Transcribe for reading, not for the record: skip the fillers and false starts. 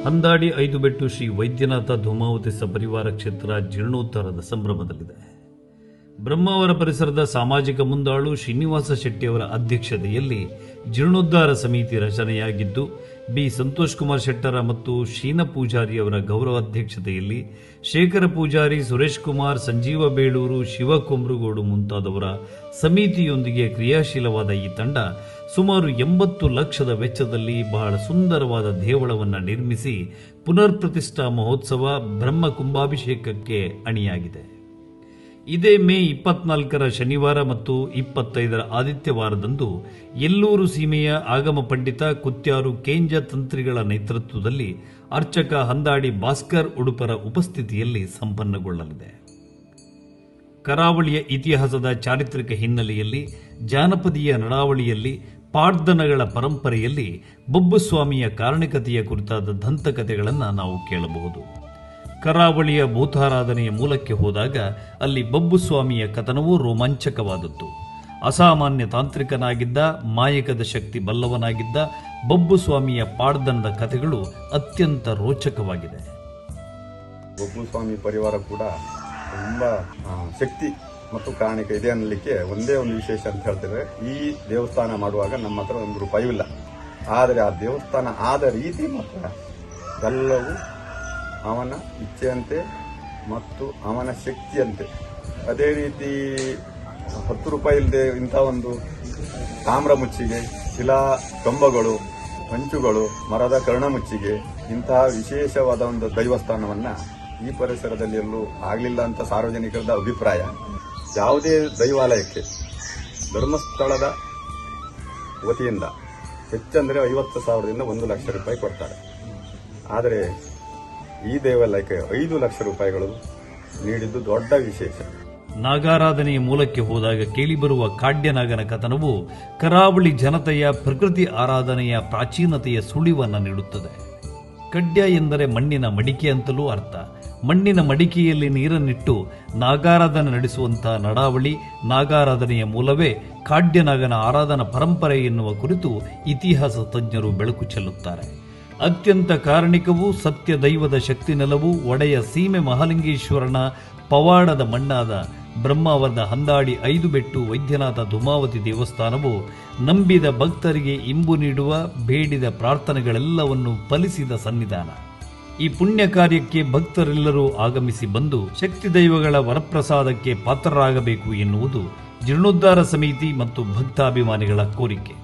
ಹಂದಾಡಿ 5 ಬೆಟ್ಟು ಶ್ರೀ ವೈದ್ಯನಾಥ ಧೂಮಾವತಿ ಸಪರಿವಾರ ಕ್ಷೇತ್ರ ಜೀರ್ಣೋದ್ಧಾರದ ಸಂಭ್ರಮದಲ್ಲಿದೆ. ಬ್ರಹ್ಮಾವರ ಪರಿಸರದ ಸಾಮಾಜಿಕ ಮುಂದಾಳು ಶ್ರೀನಿವಾಸ ಶೆಟ್ಟಿಯವರ ಅಧ್ಯಕ್ಷತೆಯಲ್ಲಿ ಜೀರ್ಣೋದ್ಧಾರ ಸಮಿತಿ ರಚನೆಯಾಗಿದ್ದು, ಬಿ ಸಂತೋಷ್ ಕುಮಾರ್ ಶೆಟ್ಟರ ಮತ್ತು ಶೀನ ಪೂಜಾರಿ ಅವರ ಗೌರವಾಧ್ಯಕ್ಷತೆಯಲ್ಲಿ ಶೇಖರ ಪೂಜಾರಿ, ಸುರೇಶ್ ಕುಮಾರ್, ಸಂಜೀವ ಬೇಳೂರು, ಶಿವ ಕೊಮ್ರುಗೋಡು ಮುಂತಾದವರ ಸಮಿತಿಯೊಂದಿಗೆ ಕ್ರಿಯಾಶೀಲವಾದ ಈ ತಂಡ ಸುಮಾರು 80 ಲಕ್ಷದ ವೆಚ್ಚದಲ್ಲಿ ಬಹಳ ಸುಂದರವಾದ ದೇವಳವನ್ನು ನಿರ್ಮಿಸಿ ಪುನರ್ ಪ್ರತಿಷ್ಠಾ ಮಹೋತ್ಸವ ಬ್ರಹ್ಮ ಕುಂಭಾಭಿಷೇಕಕ್ಕೆ ಅಣಿಯಾಗಿದೆ. ಇದೇ ಮೇ 24ರ ಶನಿವಾರ ಮತ್ತು 25ರ ಆದಿತ್ಯವಾರದಂದು ಎಲ್ಲೂರು ಸೀಮೆಯ ಆಗಮ ಪಂಡಿತ ಕುತ್ಯಾರು ಕೇಂಜ ತಂತ್ರಿಗಳ ನೇತೃತ್ವದಲ್ಲಿ ಅರ್ಚಕ ಹಂದಾಡಿ ಭಾಸ್ಕರ್ ಉಡುಪರ ಉಪಸ್ಥಿತಿಯಲ್ಲಿ ಸಂಪನ್ನಗೊಳ್ಳಲಿದೆ. ಕರಾವಳಿಯ ಇತಿಹಾಸದ ಚಾರಿತ್ರಿಕ ಹಿನ್ನೆಲೆಯಲ್ಲಿ, ಜಾನಪದೀಯ ನಡಾವಳಿಯಲ್ಲಿ, ಪಾಡ್ದನಗಳ ಪರಂಪರೆಯಲ್ಲಿ ಬೊಬ್ಬುಸ್ವಾಮಿಯ ಕಾರಣಿಕತೆಯ ಕುರಿತಾದ ದಂತಕಥೆಗಳನ್ನು ನಾವು ಕೇಳಬಹುದು. ಕರಾವಳಿಯ ಭೂತಾರಾಧನೆಯ ಮೂಲಕ್ಕೆ ಹೋದಾಗ ಅಲ್ಲಿ ಬೊಬ್ಬುಸ್ವಾಮಿಯ ಕಥನವೂ ರೋಮಾಂಚಕವಾದದ್ದು. ಅಸಾಮಾನ್ಯ ತಾಂತ್ರಿಕನಾಗಿದ್ದ, ಮಾಯಕದ ಶಕ್ತಿ ಬಲ್ಲವನಾಗಿದ್ದ ಬೊಬ್ಬುಸ್ವಾಮಿಯ ಪಾಡ್ದನದ ಕಥೆಗಳು ಅತ್ಯಂತ ರೋಚಕವಾಗಿದೆ. ಬೊಬ್ಬುಸ್ವಾಮಿ ಪರಿವಾರ ಕೂಡ ತುಂಬಾ ಶಕ್ತಿ ಮತ್ತು ಕಾರಣಿಕ ಇದೆ ಅನ್ನಲಿಕ್ಕೆ ಒಂದೇ ಒಂದು ವಿಶೇಷ ಅಂತ ಹೇಳ್ತೇವೆ. ಈ ದೇವಸ್ಥಾನ ಮಾಡುವಾಗ ನಮ್ಮ ಹತ್ರ ₹1 ಇಲ್ಲ. ಆದರೆ ಆ ದೇವಸ್ಥಾನ ಆದ ರೀತಿ ಮಾತ್ರ ಎಲ್ಲವೂ ಅವನ ಇಚ್ಛೆಯಂತೆ ಮತ್ತು ಅವನ ಶಕ್ತಿಯಂತೆ. ಅದೇ ರೀತಿ ₹10 ಇಲ್ಲದೆ ಇಂಥ ಒಂದು ತಾಮ್ರ ಮುಚ್ಚಿಗೆ, ಶಿಲಾ ಕಂಬಗಳು, ಹಂಚುಗಳು, ಮರದ ಕರ್ಣಮುಚ್ಚಿಗೆ, ಇಂತಹ ವಿಶೇಷವಾದ ಒಂದು ದೈವಸ್ಥಾನವನ್ನು ಈ ಪರಿಸರದಲ್ಲಿ ಎಲ್ಲೂ ಆಗಲಿಲ್ಲ ಅಂತ ಸಾರ್ವಜನಿಕರದ ಅಭಿಪ್ರಾಯ. ಯಾವುದೇ ದೈವಾಲಯಕ್ಕೆ ಧರ್ಮಸ್ಥಳದ ವತಿಯಿಂದ ಹೆಚ್ಚಂದರೆ 50,000ದಿಂದ ₹1 ಲಕ್ಷ ಕೊಡ್ತಾರೆ. ಆದರೆ ಈ ದೇವಾಲಯಕ್ಕೆ ₹5 ಲಕ್ಷ ನೀಡಿದ್ದು ದೊಡ್ಡ ವಿಶೇಷ. ನಾಗಾರಾಧನೆಯ ಮೂಲಕ್ಕೆ ಹೋದಾಗ ಕೇಳಿಬರುವ ಕಾಡ್ಯನಾಗನ ಕಥನವು ಕರಾವಳಿ ಜನತೆಯ ಪ್ರಕೃತಿ ಆರಾಧನೆಯ ಪ್ರಾಚೀನತೆಯ ಸುಳಿವನ್ನು ನೀಡುತ್ತದೆ. ಕಡ್ಯ ಎಂದರೆ ಮಣ್ಣಿನ ಮಡಿಕೆ ಅಂತಲೂ ಅರ್ಥ. ಮಣ್ಣಿನ ಮಡಿಕೆಯಲ್ಲಿ ನೀರನ್ನಿಟ್ಟು ನಾಗಾರಾಧನೆ ನಡೆಸುವಂತಹ ನಡಾವಳಿ, ನಾಗಾರಾಧನೆಯ ಮೂಲವೇ ಕಾಡ್ಯನಾಗನ ಆರಾಧನಾ ಪರಂಪರೆ ಎನ್ನುವ ಕುರಿತು ಇತಿಹಾಸ ತಜ್ಞರು ಬೆಳಕು ಚೆಲ್ಲುತ್ತಾರೆ. ಅತ್ಯಂತ ಕಾರಣಿಕವೂ ಸತ್ಯ ದೈವದ ಶಕ್ತಿ ನೆಲವೂ ಒಡೆಯ ಸೀಮೆ ಮಹಾಲಿಂಗೇಶ್ವರನ ಪವಾಡದ ಮಣ್ಣಾದ ಬ್ರಹ್ಮಾವರದ ಹಂದಾಡಿ 5 ಬೆಟ್ಟು ವೈದ್ಯನಾಥ ಧೂಮಾವತಿ ದೇವಸ್ಥಾನವು ನಂಬಿದ ಭಕ್ತರಿಗೆ ಇಂಬು ನೀಡುವ, ಬೇಡಿದ ಪ್ರಾರ್ಥನೆಗಳೆಲ್ಲವನ್ನು ಫಲಿಸಿದ ಸನ್ನಿಧಾನ. ಈ ಪುಣ್ಯ ಕಾರ್ಯಕ್ಕೆ ಭಕ್ತರೆಲ್ಲರೂ ಆಗಮಿಸಿ ಬಂದು ಶಕ್ತಿ ದೈವಗಳ ವರಪ್ರಸಾದಕ್ಕೆ ಪಾತ್ರರಾಗಬೇಕು ಎನ್ನುವುದು ಜೀರ್ಣೋದ್ಧಾರ ಸಮಿತಿ ಮತ್ತು ಭಕ್ತಾಭಿಮಾನಿಗಳ ಕೋರಿಕೆ.